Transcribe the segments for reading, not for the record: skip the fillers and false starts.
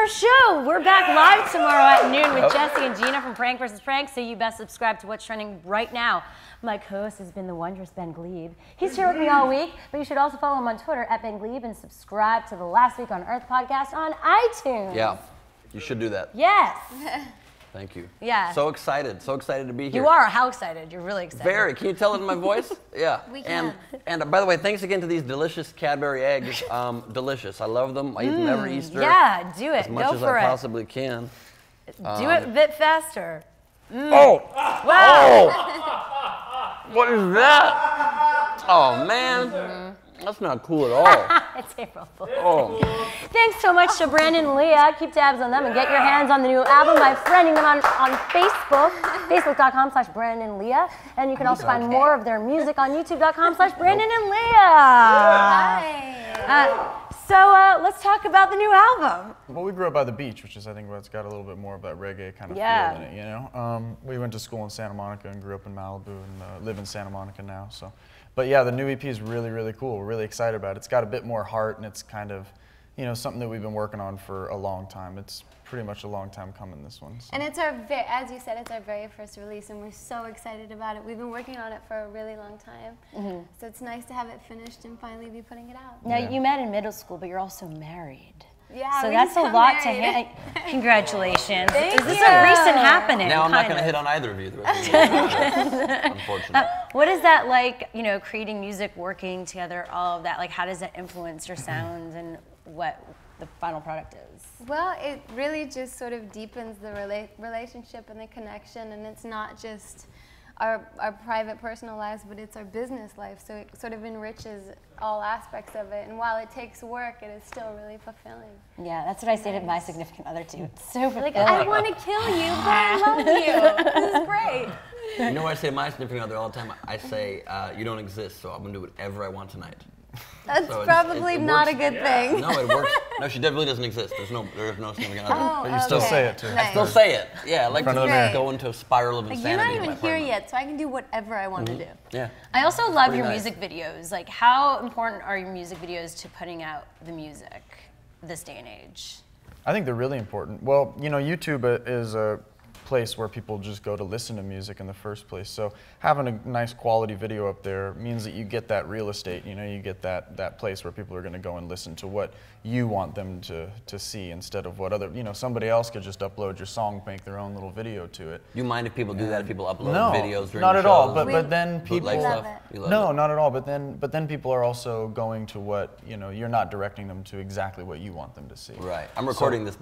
our show. We're back live tomorrow at noon with Jesse and Gina from Prank vs. Prank, so you best subscribe to what's trending right now. My co-host has been the wondrous Ben GLEIB. He's here with me all week, but you should also follow him on Twitter at Ben GLEIB and subscribe to the Last Week on Earth podcast on iTunes. Yeah, you should do that. Yes. Thank you. Yeah. So excited to be here. You are. How excited? You're really excited. Very. Can you tell it in my voice? Yeah. We can. And by the way, thanks again to these delicious Cadbury eggs. Delicious. I love them. I eat them every Easter. Yeah, do it. As much as I possibly can. Do it a bit faster. Oh! Wow. Oh! What is that? Oh man. That's not cool at all. It's April Fool's. Oh. Thanks so much to Brandon Leah. Keep tabs on them and get your hands on the new album by friending them on Facebook, facebook.com/Brandon Leah. And you can also find more of their music on youtube.com/Brandon and Leah. Hi. So let's talk about the new album. Well, we grew up by the beach, which is I think what's got a little bit more of that reggae kind of feel in it, you know? We went to school in Santa Monica and grew up in Malibu and live in Santa Monica now, so. But yeah, the new EP is really, really cool. We're really excited about it. It's got a bit more heart, and it's kind of, you know, something that we've been working on for a long time. It's pretty much a long time coming, this one. So. And it's our, as you said, it's our very first release, and we're so excited about it. We've been working on it for a really long time, so it's nice to have it finished and finally be putting it out. Now, you met in middle school, but you're also married. Yeah, so we that's a just got lot to married. handle. Congratulations. Thank Is this you. a recent happening? Now I'm not going to hit on either of you the rest of the year. Unfortunately. What is that like, you know, creating music, working together, all of that? Like, how does that influence your sounds and what the final product is? Well, it really just sort of deepens the relationship and the connection, and it's not just our private personal lives, but it's our business life, so it sort of enriches all aspects of it, and while it takes work, it is still really fulfilling. Yeah, that's what I say to my significant other too. It's so fulfilling. Like, I want to kill you, but I love you. This is great. You know what I say to my significant other all the time? I say, you don't exist, so I'm going to do whatever I want tonight. That's So probably it not works. a good thing. No, it works. No, she definitely doesn't exist. There's no significant other. Oh, But you still okay. say it, too. Nice. I still say it. Yeah, I like front of the to mirror. go into a spiral of Like, insanity. you're not in even my here apartment. yet, so I can do whatever I want to do. Yeah. I also love pretty your nice. music videos. Like, how important are your music videos to putting out the music this day and age? I think they're really important. Well, you know, YouTube is a place where people just go to listen to music in the first place. So having a nice quality video up there means that you get that real estate, you know, you get that place where people are going to go and listen to what you want them to see instead of what other, you know, somebody else could just upload your song, make their own little video to it. You mind if people do that? If people upload No, videos during not the at all. shows? But then people Bootleg love stuff? it. You love no, it? not at all. But then people are also going to what, you know, you're not directing them to exactly what you want them to see. Right. I'm recording this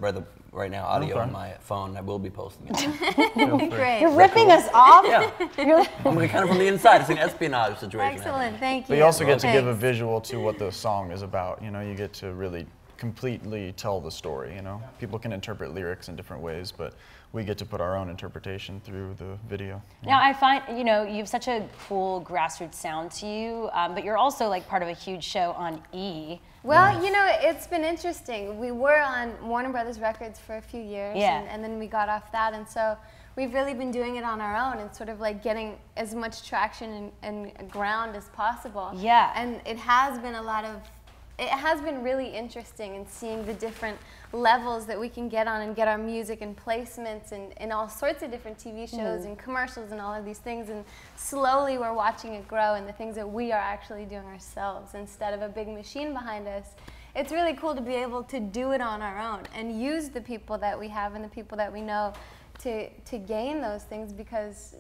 right now, audio Okay. on my phone. I will be posting it. Great. You're ripping us off? Yeah. I'm kind of from the inside. It's an espionage situation. Excellent, thank you. But you also get to give a Thanks. visual to what the song is about. You know, you get to really completely tell the story, you know. People can interpret lyrics in different ways, but we get to put our own interpretation through the video. Now, I find, you know, you have such a cool grassroots sound to you, but you're also like part of a huge show on E! Well, you know, it's been interesting. We were on Warner Brothers Records for a few years, Yeah. and then we got off that, and so we've really been doing it on our own and sort of like getting as much traction and ground as possible. Yeah. And it has been it has been really interesting in seeing the different levels that we can get on and get our music and placements and all sorts of different TV shows and commercials and all of these things, and slowly we're watching it grow and the things that we are actually doing ourselves instead of a big machine behind us. It's really cool to be able to do it on our own and use the people that we have and the people that we know to gain those things, because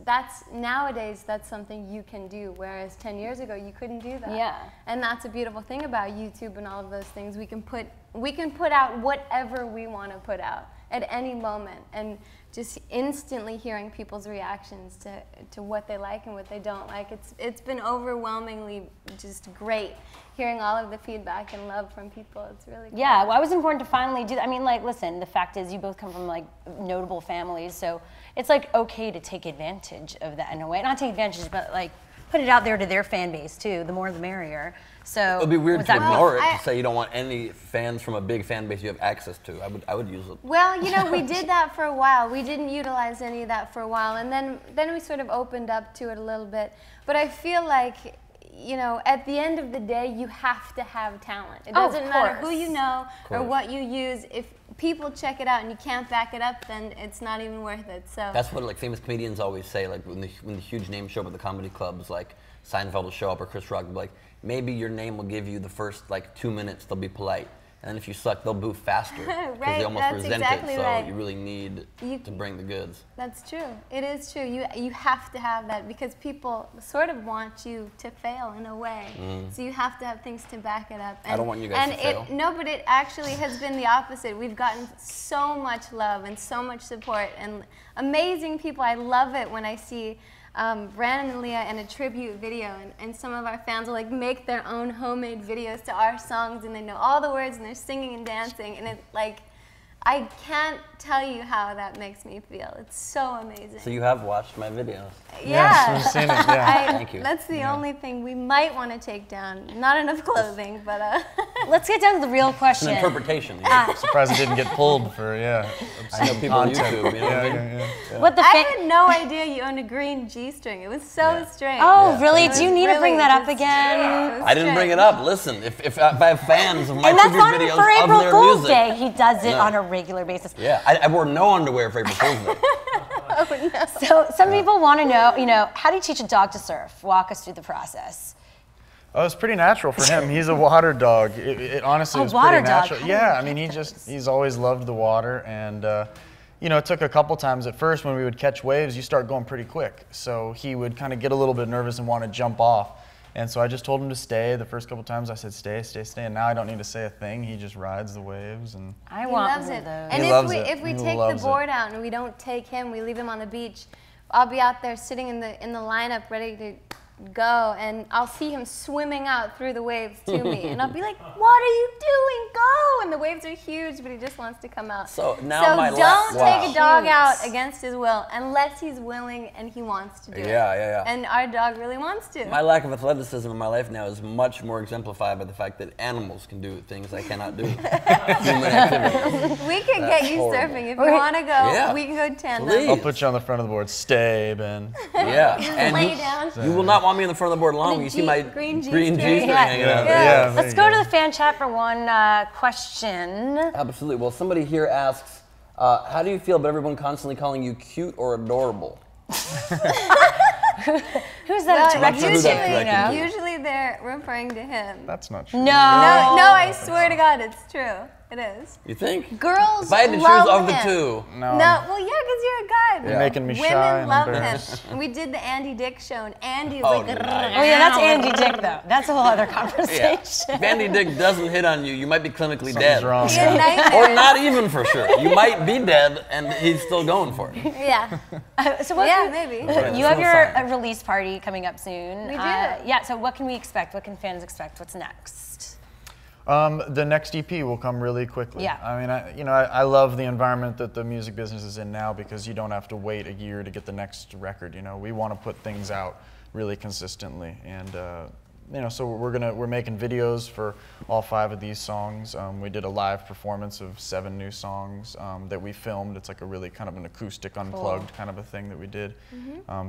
nowadays that's something you can do, whereas 10 years ago you couldn't do that. Yeah. And that's a beautiful thing about YouTube and all of those things. We can put out whatever we want to put out at any moment, and just instantly hearing people's reactions to what they like and what they don't like. It's been overwhelmingly just great hearing all of the feedback and love from people. It's really cool. Yeah, well, it was important to finally do that. I mean, like, listen, the fact is you both come from, like, notable families, so it's, like, okay to take advantage of that in a way. Not take advantage, but, like, put it out there to their fan base, too. The more the merrier. So It would be weird was to that ignore cool? it, to say you don't want any fans from a big fan base you have access to. I would use it. Well, you know, we did that for a while. We didn't utilize any of that for a while, and then we sort of opened up to it a little bit. But I feel like, you know, at the end of the day, you have to have talent. It Oh, of doesn't matter who course. you know or course. what you use. If people check it out and you can't back it up, then it's not even worth it. So that's what like famous comedians always say. Like when the huge names show up at the comedy clubs, like Seinfeld will show up or Chris Rock will be like, maybe your name will give you the first like 2 minutes. They'll be polite. And then if you suck, they'll boo faster because Right, they almost that's resent exactly it. So right. you really need to bring the goods. That's true. It is true. You have to have that because people sort of want you to fail in a way. So you have to have things to back it up. And, I don't want you guys to fail. No, but it actually has been the opposite. We've gotten so much love and so much support and amazing people. I love it when I see Brandon Leah in a tribute video, and some of our fans will like make their own homemade videos to our songs, and they know all the words and they're singing and dancing, and it like I can't tell you how that makes me feel. It's so amazing. So you have watched my videos. Yeah, Yes, we've seen it, yeah. Thank you. That's the only thing we might want to take down. Not enough clothing, but Let's get down to the real It's question. an interpretation. I'm surprised it didn't get pulled for, I know people on YouTube, you know what I mean? What the I had no idea you owned a green G-string. It was so strange. Oh, Yeah. really? It Do you was need to bring really that up just- again? it was I didn't bring it strange. up. Listen, if I have fans of my And that's tribute not videos for of April their Fool's music. Day. He does it No. on a regular basis. Yeah, I wore no underwear for April Fool's Day. So some people want to know, how do you teach a dog to surf? Walk us through the process. Oh, it's pretty natural for him. He's a water dog. It honestly A was water pretty dog. natural. How Yeah, did I mean, you get he's always loved the water, and it took a couple times at first when we would catch waves. You start going pretty quick, so he would kind of get a little bit nervous and want to jump off. And so I just told him to stay. The first couple times I said, stay, stay, stay. And now I don't need to say a thing. He just rides the waves. And I He want loves one it. of those. And He if loves we it. if we He take the loves it. board out and we don't take him, we leave him on the beach, I'll be out there sitting in the lineup ready to go, and I'll see him swimming out through the waves to me, and I'll be like, "What are you doing? Go!" And the waves are huge, but he just wants to come out. So now my don't take a dog Cute. out against his will unless he's willing and he wants to do it. Yeah. And our dog really wants to. My lack of athleticism in my life now is much more exemplified by the fact that animals can do things I cannot do. Human activity. We can get you horrible. surfing if you want to go. Yeah. We can go tandem. Please. I'll put you on the front of the board. Stay, Ben. Yeah. And Lay down. you will not want me on the front of the board long And when a you see G- my green green G-string. G-string Yeah. hanging out. Yeah. there Let's you go to the fan chat for one question. Absolutely. Well, somebody here asks, how do you feel about everyone constantly calling you cute or adorable? Who's that directed sure who to? that's You know? directed Usually they're referring to him. That's not true. No. No, I swear to God, it's true. It is. You think? Girls If I had to choose love of the him. two. No. No, well, yeah, because you're a guy. but You're making me shy Women and love him. embarrassed. And we did the Andy Dick show, and Andy Oh, was like, nice. Oh yeah, that's Andy Dick though. That's a whole other conversation. If Andy Dick doesn't hit on you, you might be clinically Something's dead. wrong. He had Or nightmares. not even for sure. You might be dead and he's still going for it. Yeah. So what Yeah, can- maybe. Right, You have that's your no sign. release party coming up soon. We do. Yeah. So what can we expect? What can fans expect? What's next? The next EP will come really quickly. Yeah. I mean, I love the environment that the music business is in now because you don't have to wait a year to get the next record. We want to put things out really consistently, and so we're making videos for all 5 of these songs. We did a live performance of 7 new songs that we filmed. It's like a really kind of an acoustic, unplugged kind of a thing that we did.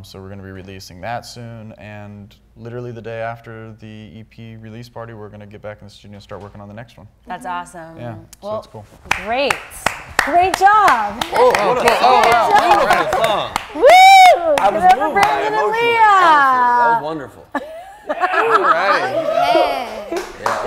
So we're going to be releasing that soon, and literally the day after the EP release party, we're going to get back in the studio and start working on the next one. That's awesome. Yeah, so Well, it's cool. Great. Great job. Oh, what a song. Beautiful song. Woo! I was Give it up for moved by it Brandon and emotionally. Leah. Honestly, that was wonderful. All right. Hey. Yeah,